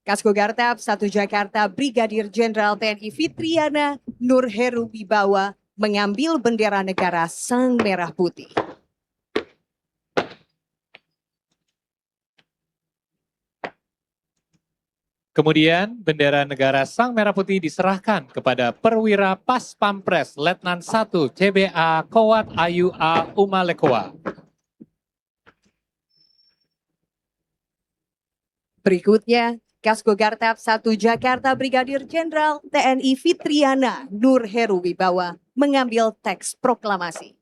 Kasko Gartab 1 Jakarta Brigadir Jenderal TNI Fitriana Nurheru Wibawa mengambil bendera negara Sang Merah Putih. Kemudian bendera negara Sang Merah Putih diserahkan kepada Perwira Pas Pampres Letnan 1 CBA Kowat Ayu A Umalekoa. Berikutnya, Kasko Gartab 1 Jakarta Brigadir Jenderal TNI Fitriana Nurheru Wibawa mengambil teks proklamasi.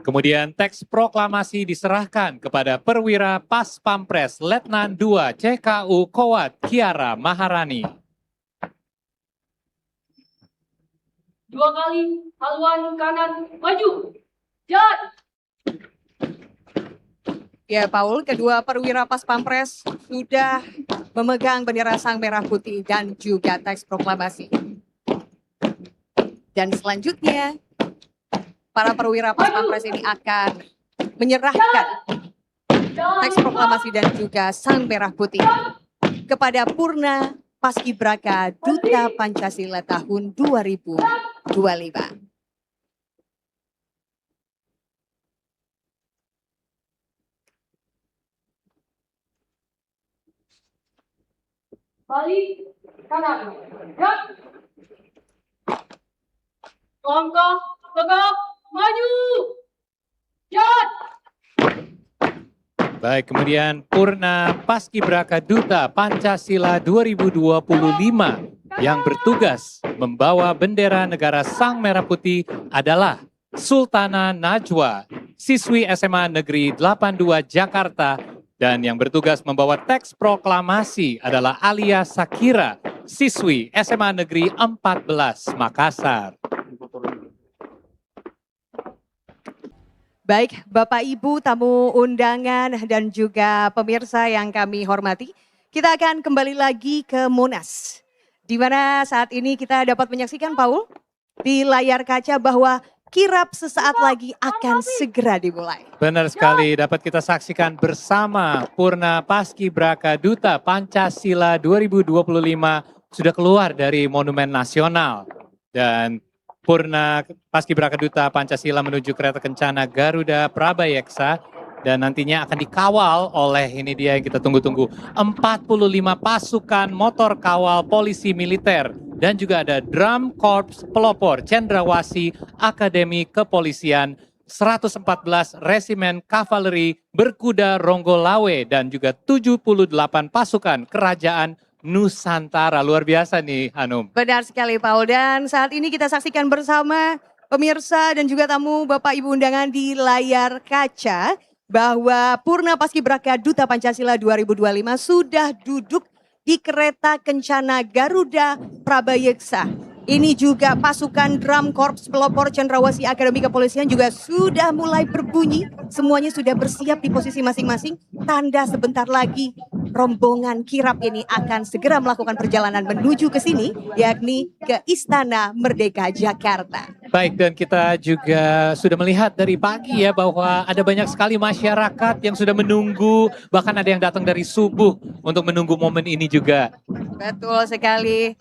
Kemudian teks proklamasi diserahkan kepada Perwira Pas Pampres Letnan 2 CKU Kowat Kiara Maharani. 2 kali haluan kanan maju. Jalan. Ya, Paul, kedua perwira Pas Pampres sudah memegang bendera Sang Merah Putih dan juga teks proklamasi. Dan selanjutnya, para perwira Pas Pampres ini akan menyerahkan teks proklamasi dan juga Sang Merah Putih kepada Purna Paskibraka Duta Pancasila tahun 2025. Balik kanan. Gerak. Langkah tegak maju. Jalan. Baik, kemudian Purna Paskibraka Duta Pancasila 2025 yang bertugas membawa bendera negara Sang Merah Putih adalah Sultana Najwa, siswi SMA Negeri 82 Jakarta, dan yang bertugas membawa teks proklamasi adalah Alia Sakira, siswi SMA Negeri 14 Makassar. Baik, Bapak Ibu tamu undangan dan juga pemirsa yang kami hormati, kita akan kembali lagi ke Monas. Di mana saat ini kita dapat menyaksikan, Paul, di layar kaca bahwa kirap sesaat lagi akan segera dimulai. Benar sekali, dapat kita saksikan bersama Purna Paskibraka Duta Pancasila 2025 sudah keluar dari Monumen Nasional. Dan Purna Paskibraka Duta Pancasila menuju kereta kencana Garuda Prabayeksa dan nantinya akan dikawal oleh, ini dia yang kita tunggu-tunggu, 45 pasukan motor kawal polisi militer dan juga ada Drum Korps Pelopor Cendrawasih Akademi Kepolisian, 114 Resimen Kavaleri Berkuda Ronggolawe dan juga 78 pasukan Kerajaan Nusantara. Luar biasa nih, Hanum. Benar sekali, Paul. Dan saat ini kita saksikan bersama pemirsa dan juga tamu Bapak Ibu undangan di layar kaca bahwa Purna Paskibraka Duta Pancasila 2025 sudah duduk di kereta kencana Garuda Prabayeksa. Ini juga pasukan Drum Korps Pelopor Cendrawasih Akademi Kepolisian juga sudah mulai berbunyi. Semuanya sudah bersiap di posisi masing-masing. Tanda sebentar lagi rombongan kirap ini akan segera melakukan perjalanan menuju ke sini, yakni ke Istana Merdeka Jakarta. Baik, dan kita juga sudah melihat dari pagi ya bahwa ada banyak sekali masyarakat yang sudah menunggu, bahkan ada yang datang dari subuh untuk menunggu momen ini juga. Betul sekali.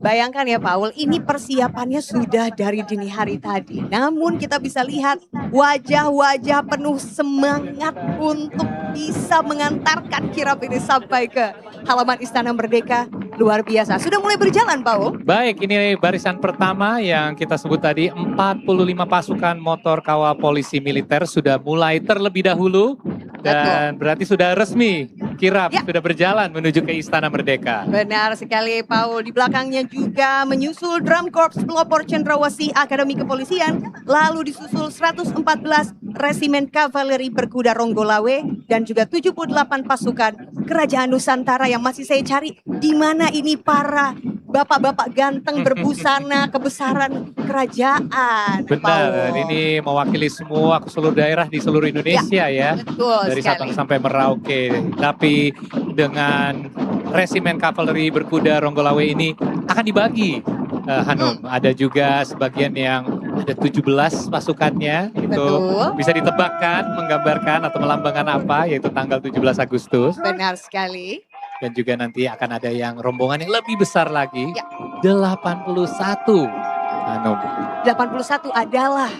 Bayangkan ya Paul, ini persiapannya sudah dari dini hari tadi. Namun kita bisa lihat wajah-wajah penuh semangat untuk bisa mengantarkan kirap ini sampai ke halaman Istana Merdeka. Luar biasa. Sudah mulai berjalan, Paul. Baik, ini barisan pertama yang kita sebut tadi, 45 pasukan motor kawal polisi militer sudah mulai terlebih dahulu. Dan berarti sudah resmi kirap sudah berjalan menuju ke Istana Merdeka. Benar sekali, Paul. Di belakangnya juga menyusul Drum Korps Pelopor Cendrawasih Akademi Kepolisian, lalu disusul 114 Resimen Kavaleri Berkuda Ronggolawe dan juga 78 pasukan Kerajaan Nusantara yang masih saya cari di mana ini para bapak-bapak ganteng berbusana kebesaran kerajaan. Benar, ini mewakili semua ke seluruh daerah di seluruh Indonesia ya. Betul dari sekali. Sabang sampai Merauke. Tapi dengan Resimen Kavaleri Berkuda Ronggolawe ini akan dibagi, Hanum. Ada juga sebagian yang Ada 17 pasukannya, itu Betul. bisa ditebakkan, menggambarkan atau melambangkan apa, yaitu tanggal 17 Agustus. Benar sekali. Dan juga nanti akan ada yang rombongan yang lebih besar lagi, Ya. 81. Hanum, 81 adalah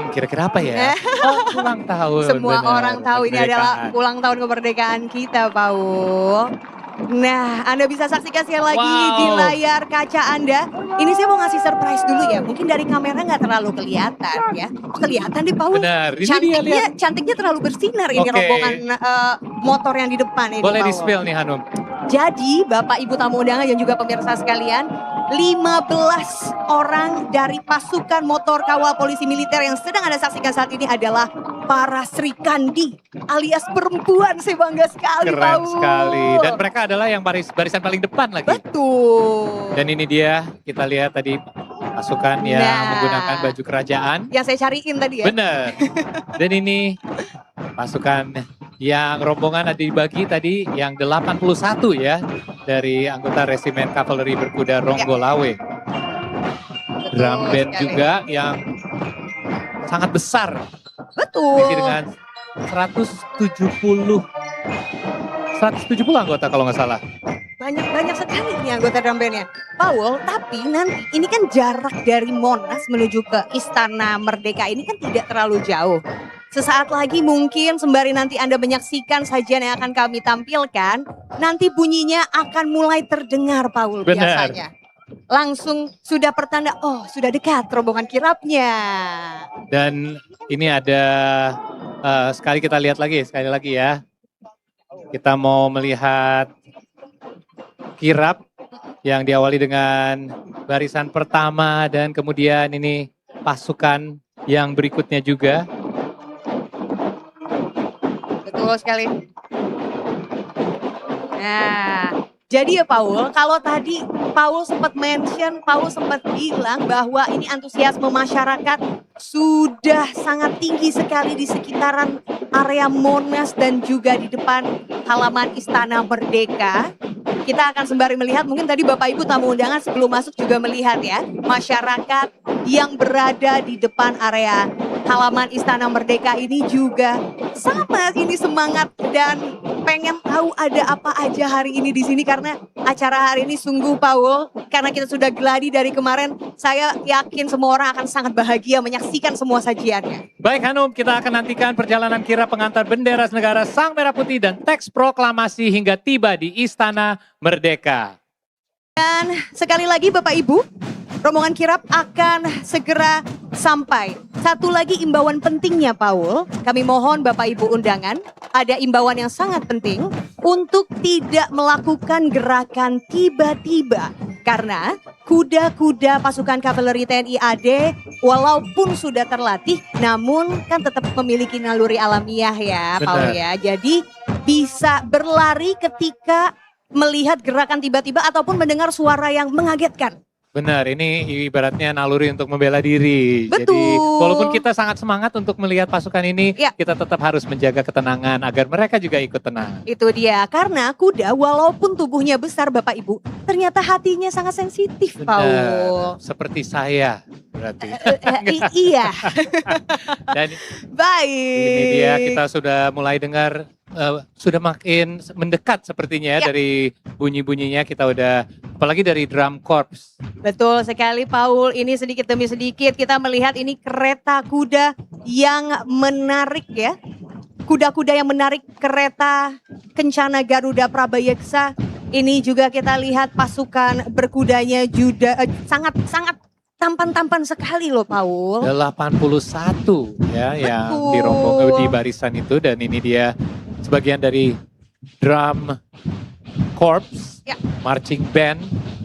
kira-kira apa ya? Oh, ulang tahun. semua benar, orang tahu ini adalah kemerdekaan. ulang tahun kemerdekaan kita, Paul. Nah, Anda bisa saksikan sekali lagi Wow. di layar kaca Anda. Ini saya mau ngasih surprise dulu ya. Mungkin dari kamera nggak terlalu kelihatan ya. Oh, kelihatan nih, Paul. Benar, ini dia lihat. Cantiknya terlalu bersinar ini Oke. rombongan motor yang di depan ini, Boleh Paul. di-spill nih Hanum. Jadi Bapak Ibu tamu undangan dan juga pemirsa sekalian, 15 orang dari pasukan motor kawal polisi militer yang sedang Anda saksikan saat ini adalah para Sri Kandi alias perempuan. Saya bangga sekali, Keren Paul. sekali. Dan mereka adalah yang barisan paling depan lagi. Betul. Dan ini dia, kita lihat tadi pasukan yang Nah. menggunakan baju kerajaan. Yang saya cariin tadi ya. Benar. Dan ini pasukan yang rombongan ada dibagi tadi yang 81 ya. Dari anggota resimen kavaleri berkuda Ronggolawe. Betul Drum band sekali. juga yang sangat besar. Betul. Berisi dengan 170 anggota kalau nggak salah. Banyak sekali nih anggota drum bandnya. Paul, tapi nanti ini kan jarak dari Monas menuju ke Istana Merdeka ini kan tidak terlalu jauh. Sesaat lagi mungkin sembari nanti Anda menyaksikan sajian yang akan kami tampilkan, nanti bunyinya akan mulai terdengar, Paul, Benar. biasanya. Langsung sudah pertanda, oh sudah dekat rombongan kirapnya. Dan ini ada sekali kita lihat lagi, sekali lagi ya. Kita mau melihat kirap yang diawali dengan barisan pertama dan kemudian ini pasukan yang berikutnya juga. Betul sekali. Nah, jadi ya Paul, kalau tadi Paul sempat bilang bahwa ini antusiasme masyarakat sudah sangat tinggi sekali di sekitaran area Monas dan juga di depan halaman Istana Merdeka. Kita akan sembari melihat, mungkin tadi Bapak Ibu tamu undangan sebelum masuk juga melihat ya, masyarakat yang berada di depan area halaman Istana Merdeka ini juga sama ini semangat dan pengen tahu ada apa aja hari ini di sini karena acara hari ini sungguh Paul, karena kita sudah geladi dari kemarin, saya yakin semua orang akan sangat bahagia menyaksikan semua sajiannya. Baik Hanum, kita akan nantikan perjalanan kirap pengantar bendera negara Sang Merah Putih dan teks proklamasi hingga tiba di Istana Merdeka. Dan sekali lagi Bapak Ibu, rombongan kirap akan segera sampai. Satu lagi imbauan pentingnya Paul, kami mohon Bapak Ibu undangan, ada imbauan yang sangat penting untuk tidak melakukan gerakan tiba-tiba. Karena kuda-kuda pasukan kavaleri TNI AD walaupun sudah terlatih namun kan tetap memiliki naluri alamiah ya Paul ya. Jadi bisa berlari ketika melihat gerakan tiba-tiba ataupun mendengar suara yang mengagetkan. Benar, ini ibaratnya naluri untuk membela diri. Betul. Jadi walaupun kita sangat semangat untuk melihat pasukan ini, Ya. kita tetap harus menjaga ketenangan agar mereka juga ikut tenang. Itu dia, karena kuda walaupun tubuhnya besar Bapak Ibu, ternyata hatinya sangat sensitif Paul. Seperti saya berarti. Iya, Dan baik. ini dia, kita sudah mulai dengar, sudah makin mendekat sepertinya Ya. dari bunyi-bunyinya, kita udah, apalagi dari drum corps. Betul sekali Paul, ini sedikit demi sedikit kita melihat ini kereta kuda yang menarik ya. Kuda-kuda yang menarik kereta Kencana Garuda Prabayeksa. Ini juga kita lihat pasukan berkudanya juga sangat tampan-tampan sekali loh Paul. 81 ya yang Betul. di di barisan itu, dan ini dia sebagian dari drum corps, Ya. marching band,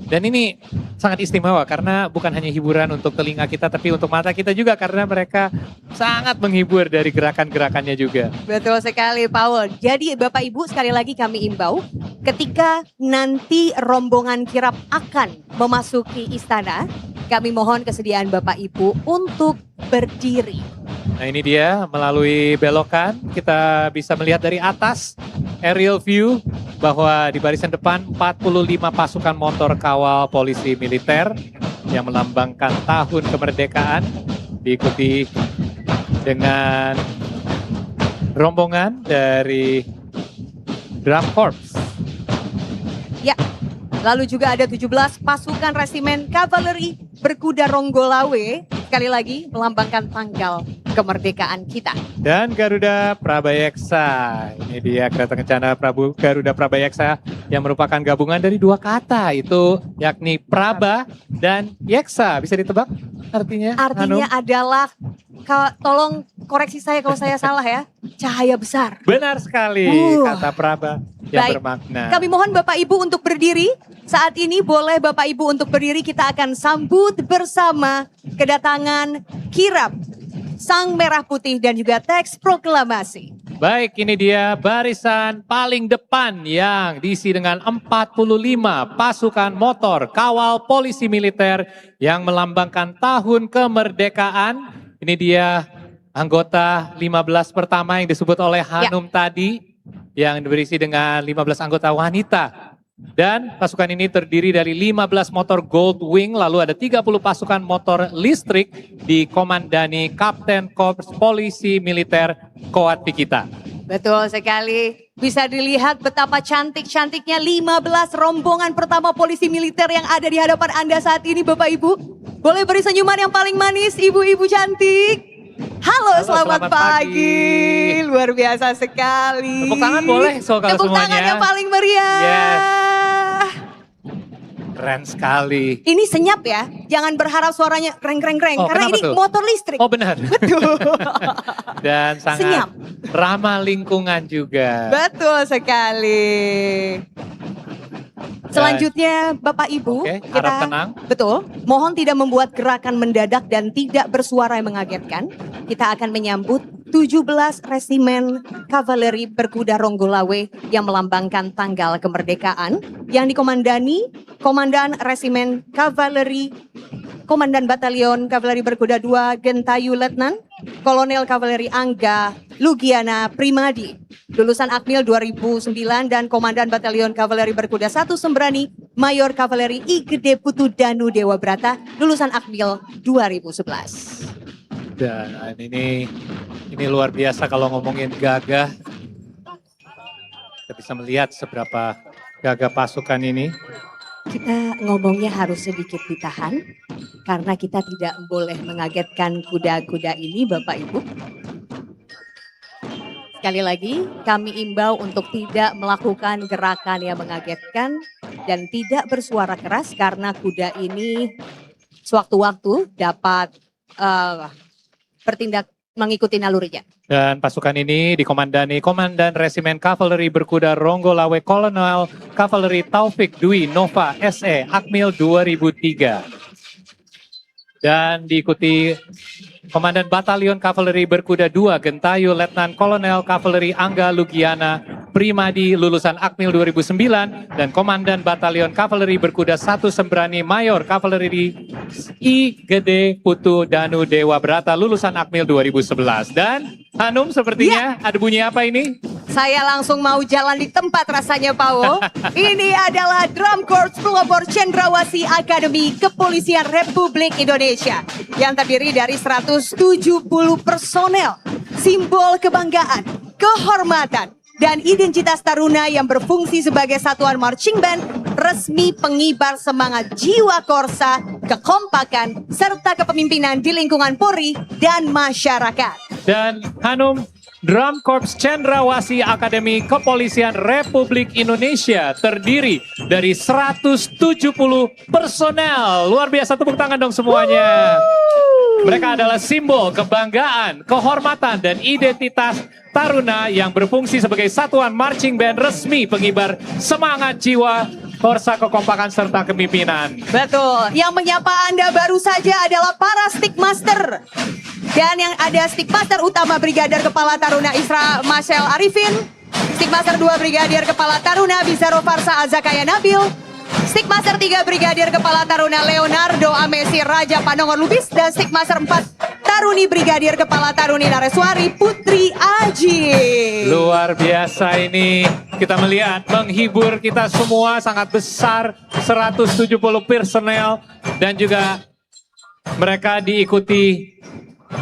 dan ini sangat istimewa karena bukan hanya hiburan untuk telinga kita tapi untuk mata kita juga karena mereka sangat menghibur dari gerakan-gerakannya juga. Betul sekali Paul. Jadi Bapak Ibu sekali lagi kami imbau ketika nanti rombongan kirap akan memasuki istana, kami mohon kesediaan Bapak Ibu untuk berdiri. Nah ini dia melalui belokan kita bisa melihat dari atas aerial view bahwa di barisan depan 45 pasukan motor kawal polisi militer yang melambangkan tahun kemerdekaan, diikuti dengan rombongan dari Drum Corps. Ya, lalu juga ada 17 pasukan resimen kavaleri berkuda Ronggolawe, sekali lagi melambangkan tanggal kemerdekaan kita. Dan Garuda Prabayeksa, ini dia kereta kencana Garuda Prabayeksa yang merupakan gabungan dari dua kata, itu yakni Praba dan Yeksa. Bisa ditebak artinya? Artinya Hanum? adalah, tolong koreksi saya kalau saya salah ya, cahaya besar. Benar sekali, kata Praba yang Baik. bermakna. Kami mohon Bapak Ibu untuk berdiri. Saat ini boleh Bapak Ibu untuk berdiri, kita akan sambut bersama kedatangan kirap Sang Merah Putih dan juga teks proklamasi. Baik, ini dia barisan paling depan yang diisi dengan 45 pasukan motor kawal polisi militer yang melambangkan tahun kemerdekaan. Ini dia anggota 15 pertama yang disebut oleh Hanum tadi, yang berisi dengan 15 anggota wanita. Dan pasukan ini terdiri dari 15 motor Gold Wing, lalu ada 30 pasukan motor listrik dikomandani Kapten Korps Polisi Militer Koat Pikita. Betul sekali. Bisa dilihat betapa cantik-cantiknya 15 rombongan pertama polisi militer yang ada di hadapan Anda saat ini Bapak Ibu. Boleh beri senyuman yang paling manis ibu-ibu cantik. Halo, selamat pagi. Luar biasa sekali. Tepuk tangan boleh so kalau Tepuk semuanya. tangan yang paling meriah. Yes. Keren sekali. Ini senyap ya, jangan berharap suaranya kreng-kreng-kreng. Oh, karena kenapa ini tuh? motor listrik. Oh benar. Betul. Dan sangat Senyap. ramah lingkungan juga. Betul sekali. Selanjutnya Bapak Ibu, Oke, harap tenang. Betul, mohon tidak membuat gerakan mendadak dan tidak bersuara yang mengagetkan. Kita akan menyambut 17 resimen kavaleri berkuda Ronggolawe yang melambangkan tanggal kemerdekaan yang dikomandani Komandan Resimen Kavaleri Komandan Batalion Kavaleri Berkuda 2 Gentayu Letnan Kolonel Kavaleri Angga Lugiana Primadi, lulusan Akmil 2009, dan Komandan Batalion Kavaleri Berkuda 1 Sembrani Mayor Kavaleri I Gede Putu Danu Dewa Brata, lulusan Akmil 2011. Dan ini luar biasa kalau ngomongin gagah. Kita bisa melihat seberapa gagah pasukan ini. Kita ngomongnya harus sedikit ditahan karena kita tidak boleh mengagetkan kuda-kuda ini Bapak Ibu. Sekali lagi kami imbau untuk tidak melakukan gerakan yang mengagetkan dan tidak bersuara keras karena kuda ini sewaktu-waktu dapat bertindak mengikuti nalurinya. Dan pasukan ini dikomandani Komandan Resimen Kavaleri Berkuda Ronggolawe Kolonel Kavaleri Taufik Dwi Nova SE Akmil 2003. Dan diikuti Komandan Batalion Kavaleri Berkuda 2 Gentayu Letnan Kolonel Kavaleri Angga Lugiana Primadi lulusan Akmil 2009, dan Komandan Batalion Kavaleri Berkuda 1 Sembrani Mayor Kavaleri I Gede Putu Danu Dewa Brata lulusan Akmil 2011. Dan Hanum sepertinya ada bunyi apa ini? Saya langsung mau jalan di tempat rasanya Pao. Ini adalah Drum Corps Pelopor Cendrawasih Akademi Kepolisian Republik Indonesia yang terdiri dari 170 personel, simbol kebanggaan, kehormatan, dan identitas taruna yang berfungsi sebagai satuan marching band resmi pengibar semangat jiwa korsa, kekompakan, serta kepemimpinan di lingkungan Polri dan masyarakat. Dan Hanum, Drum Corps Cendrawasih Akademi Kepolisian Republik Indonesia terdiri dari 170 personel. Luar biasa, tepuk tangan dong semuanya. Mereka adalah simbol kebanggaan, kehormatan, dan identitas taruna yang berfungsi sebagai satuan marching band resmi pengibar semangat jiwa, korsa, kekompakan, serta kepemimpinan. Betul, yang menyapa Anda baru saja adalah para Stickmaster. Dan yang ada Stickmaster utama Brigadir Kepala Taruna Isra Marshal Arifin, Stickmaster 2 Brigadir Kepala Taruna Bizaro Farsa Azakaya Nabil, Stikmaster 3 Brigadir Kepala Taruna Leonardo Amesi Raja Panongon Lubis dan Stikmaster 4 Taruni Brigadir Kepala Taruni Nareswari Putri Aji. Luar biasa ini, kita melihat menghibur kita semua sangat besar, 170 personel dan juga mereka diikuti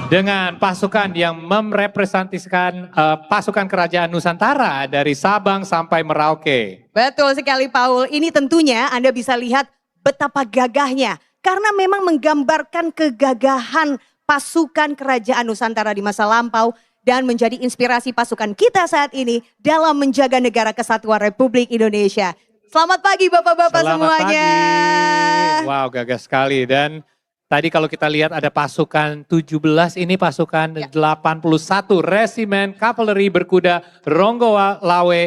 dengan pasukan yang merepresentasikan pasukan kerajaan Nusantara dari Sabang sampai Merauke. Betul sekali Paul, ini tentunya Anda bisa lihat betapa gagahnya. Karena memang menggambarkan kegagahan pasukan kerajaan Nusantara di masa lampau dan menjadi inspirasi pasukan kita saat ini dalam menjaga negara kesatuan Republik Indonesia. Selamat pagi Bapak-Bapak semuanya. Pagi. Wow, gagah sekali. Dan tadi kalau kita lihat ada pasukan 17, ini pasukan 81 Resimen Kavaleri Berkuda Ronggolawe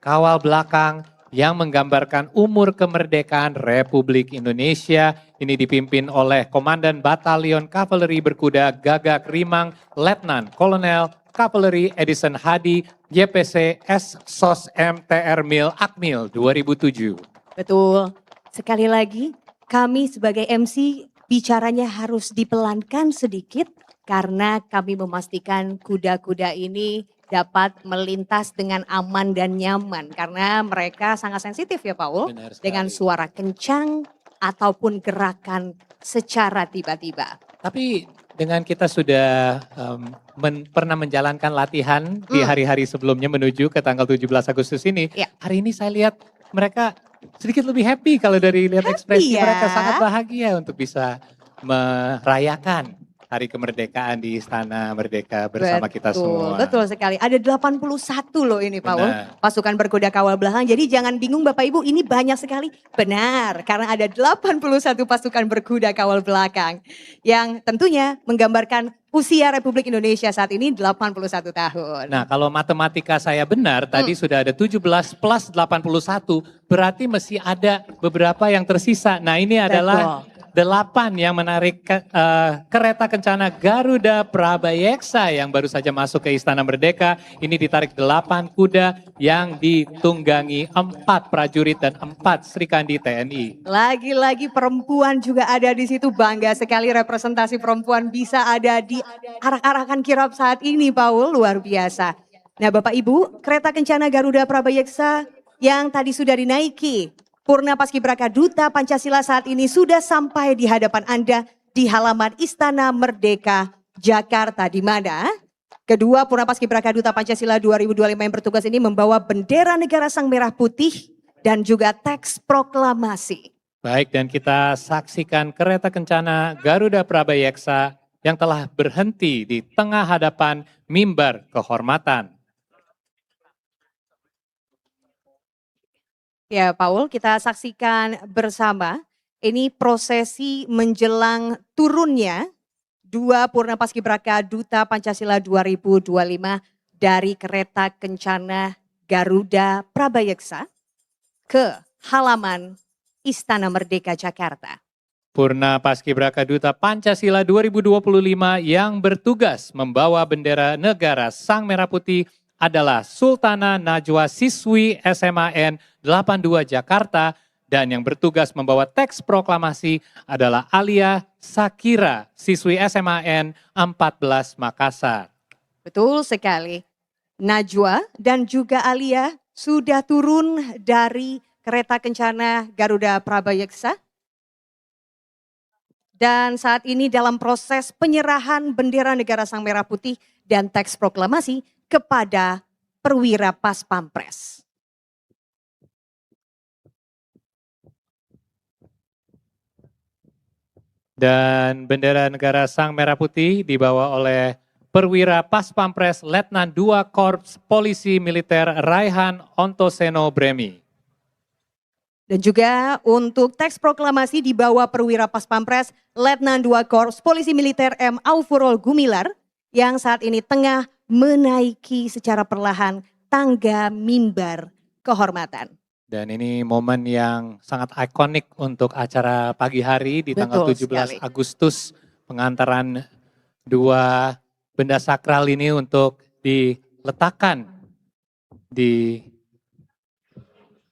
Kawal Belakang yang menggambarkan umur kemerdekaan Republik Indonesia. Ini dipimpin oleh Komandan Batalion Kavaleri Berkuda Gagak Rimang Letnan Kolonel Kavaleri Edison Hadi YPC S SOS MTR Mil Akmil 2007. Betul, sekali lagi kami sebagai MC bicaranya harus dipelankan sedikit karena kami memastikan kuda-kuda ini dapat melintas dengan aman dan nyaman karena mereka sangat sensitif ya Paul, Benar sekali. dengan suara kencang ataupun gerakan secara tiba-tiba. Tapi dengan kita sudah pernah menjalankan latihan di hari-hari sebelumnya menuju ke tanggal 17 Agustus ini, Ya. hari ini saya lihat mereka sedikit lebih happy kalau dari lihat ekspresi ya. mereka sangat bahagia untuk bisa merayakan Hari Kemerdekaan di Istana Merdeka bersama kita semua. Betul sekali. Ada 81 loh ini Paul. Benar. Pasukan berkuda kawal belakang. Jadi jangan bingung Bapak Ibu, ini banyak sekali. Benar, karena ada 81 pasukan berkuda kawal belakang. Yang tentunya menggambarkan usia Republik Indonesia saat ini 81 tahun. Nah, kalau matematika saya benar, tadi sudah ada 17 plus 81, berarti masih ada beberapa yang tersisa. Nah, ini adalah 8 yang menarik kereta kencana Garuda Prabayeksa yang baru saja masuk ke Istana Merdeka. Ini ditarik 8 kuda yang ditunggangi 4 prajurit dan 4 Srikandi TNI. Lagi-lagi perempuan juga ada di situ, bangga sekali representasi perempuan bisa ada di arak-arakan kirap saat ini Paul, luar biasa. Nah Bapak Ibu, kereta kencana Garuda Prabayeksa yang tadi sudah dinaiki Purna Paskibraka Duta Pancasila saat ini sudah sampai di hadapan Anda di halaman Istana Merdeka Jakarta, di mana kedua Purna Paskibraka Duta Pancasila 2025 yang bertugas ini membawa bendera negara Sang Merah Putih dan juga teks proklamasi. Baik, dan kita saksikan kereta kencana Garuda Prabayeksa yang telah berhenti di tengah hadapan mimbar kehormatan. Ya Paul, kita saksikan bersama ini prosesi menjelang turunnya dua Purna Paskibraka Duta Pancasila 2025 dari kereta kencana Garuda Prabayeksa ke halaman Istana Merdeka Jakarta. Purna Paskibraka Duta Pancasila 2025 yang bertugas membawa bendera negara Sang Merah Putih adalah Sultana Najwa siswi SMAN 82 Jakarta dan yang bertugas membawa teks proklamasi adalah Alia Sakira siswi SMAN 14 Makassar. Betul sekali. Najwa dan juga Alia sudah turun dari kereta kencana Garuda Prabayeksa. Dan saat ini dalam proses penyerahan bendera negara Sang Merah Putih dan teks proklamasi kepada perwira Pas Pampres. Dan bendera negara Sang Merah Putih dibawa oleh perwira Pas Pampres Letnan 2 Korps Polisi Militer Raihan Ontoseno Bremi. Dan juga untuk teks proklamasi dibawa perwira Pas Pampres Letnan 2 Korps Polisi Militer M. Aufurol Gumilar yang saat ini tengah menaiki secara perlahan tangga mimbar kehormatan. Dan ini momen yang sangat ikonik untuk acara pagi hari di tanggal Betul 17 sekali. Agustus. Pengantaran dua benda sakral ini untuk diletakkan di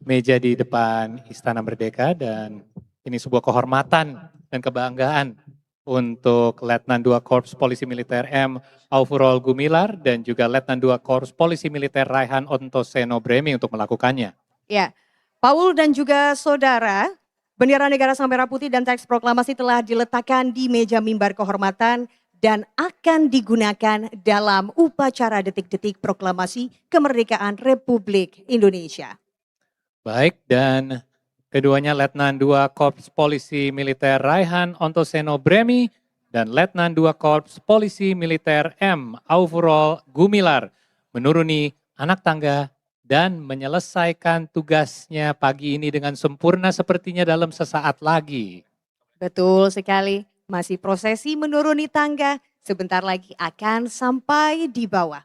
meja di depan Istana Merdeka, dan ini sebuah kehormatan dan kebanggaan untuk Letnan 2 Korps Polisi Militer M. Aufurol Gumilar dan juga Letnan 2 Korps Polisi Militer Raihan Ontoseno Bremi untuk melakukannya. Ya, Paul dan juga saudara, bendera negara sang merah putih dan teks proklamasi telah diletakkan di meja mimbar kehormatan dan akan digunakan dalam upacara detik-detik proklamasi kemerdekaan Republik Indonesia. Baik, dan keduanya Letnan 2 Korps Polisi Militer Raihan Ontoseno Bremi dan Letnan 2 Korps Polisi Militer M. Aufurol Gumilar menuruni anak tangga dan menyelesaikan tugasnya pagi ini dengan sempurna sepertinya dalam sesaat lagi. Betul sekali, masih prosesi menuruni tangga, sebentar lagi akan sampai di bawah.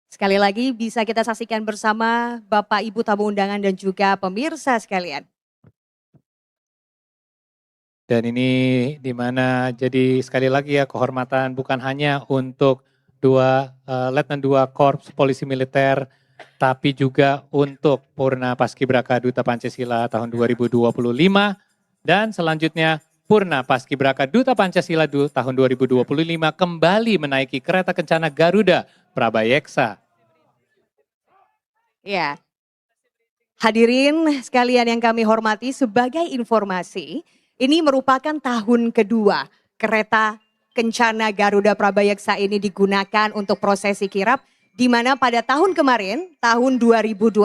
Sekali lagi bisa kita saksikan bersama Bapak Ibu tamu undangan dan juga pemirsa sekalian. Dan ini dimana jadi sekali lagi ya kehormatan bukan hanya untuk Letnan 2 Korps Polisi Militer, tapi juga untuk Purna Paskibraka Duta Pancasila tahun 2025 dan selanjutnya Purna Paskibraka Duta Pancasila tahun 2025 kembali menaiki kereta kencana Garuda Prabayeksa. Ya, hadirin sekalian yang kami hormati, sebagai informasi, ini merupakan tahun kedua kereta kencana Garuda Prabayeksa ini digunakan untuk prosesi kirap, di mana pada tahun kemarin, tahun 2025,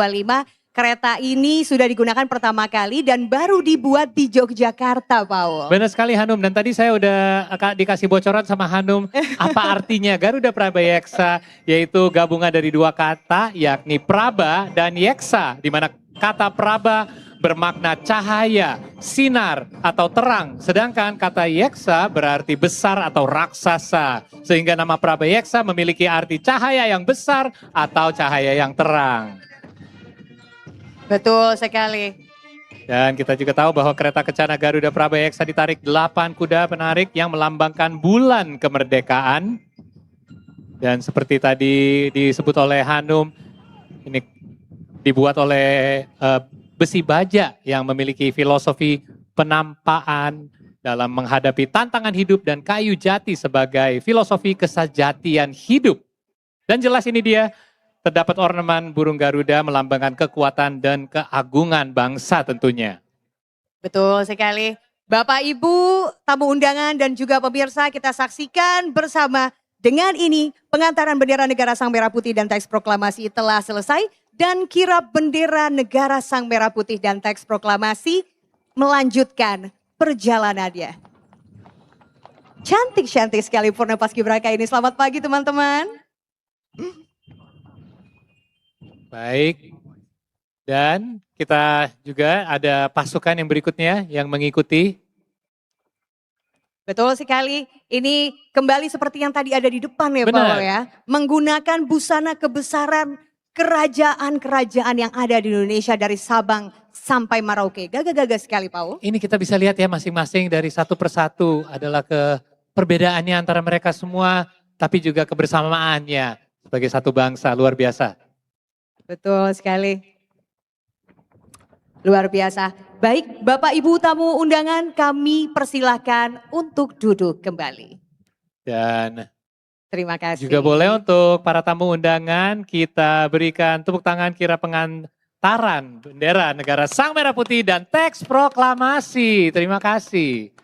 kereta ini sudah digunakan pertama kali dan baru dibuat di Yogyakarta, Paul. Benar sekali Hanum, dan tadi saya udah dikasih bocoran sama Hanum apa artinya Garuda Prabayeksa, yaitu gabungan dari dua kata yakni Praba dan Yeksa, di mana kata Praba bermakna cahaya, sinar atau terang, sedangkan kata Yeksa berarti besar atau raksasa, sehingga nama Prabayeksa memiliki arti cahaya yang besar atau cahaya yang terang. Betul sekali. Dan kita juga tahu bahwa kereta kencana Garuda Prabayeksa ditarik 8 kuda penarik yang melambangkan bulan kemerdekaan. Dan seperti tadi disebut oleh Hanum, ini dibuat oleh besi baja yang memiliki filosofi penampaan dalam menghadapi tantangan hidup dan kayu jati sebagai filosofi kesejatian hidup. Dan jelas ini dia, terdapat ornamen burung Garuda melambangkan kekuatan dan keagungan bangsa tentunya. Betul sekali. Bapak, Ibu, tamu undangan dan juga pemirsa, kita saksikan bersama. Dengan ini pengantaran bendera negara sang merah putih dan teks proklamasi telah selesai dan kirap bendera negara sang merah putih dan teks proklamasi melanjutkan perjalanannya. Cantik-cantik sekali Purna Paskibraka ini. Selamat pagi teman-teman. Baik, dan kita juga ada pasukan yang berikutnya yang mengikuti. Betul sekali, ini kembali seperti yang tadi ada di depan ya Benar. Paul ya. Menggunakan busana kebesaran kerajaan-kerajaan yang ada di Indonesia dari Sabang sampai Merauke. Gagah-gagah sekali Paul. Ini kita bisa lihat ya masing-masing dari satu persatu adalah perbedaannya antara mereka semua, tapi juga kebersamaannya sebagai satu bangsa, luar biasa. Betul sekali. Luar biasa. Baik, Bapak Ibu tamu undangan, kami persilahkan untuk duduk kembali. Dan Terima kasih. juga boleh untuk para tamu undangan kita berikan tepuk tangan kira pengantaran bendera negara sang merah putih dan teks proklamasi. Terima kasih.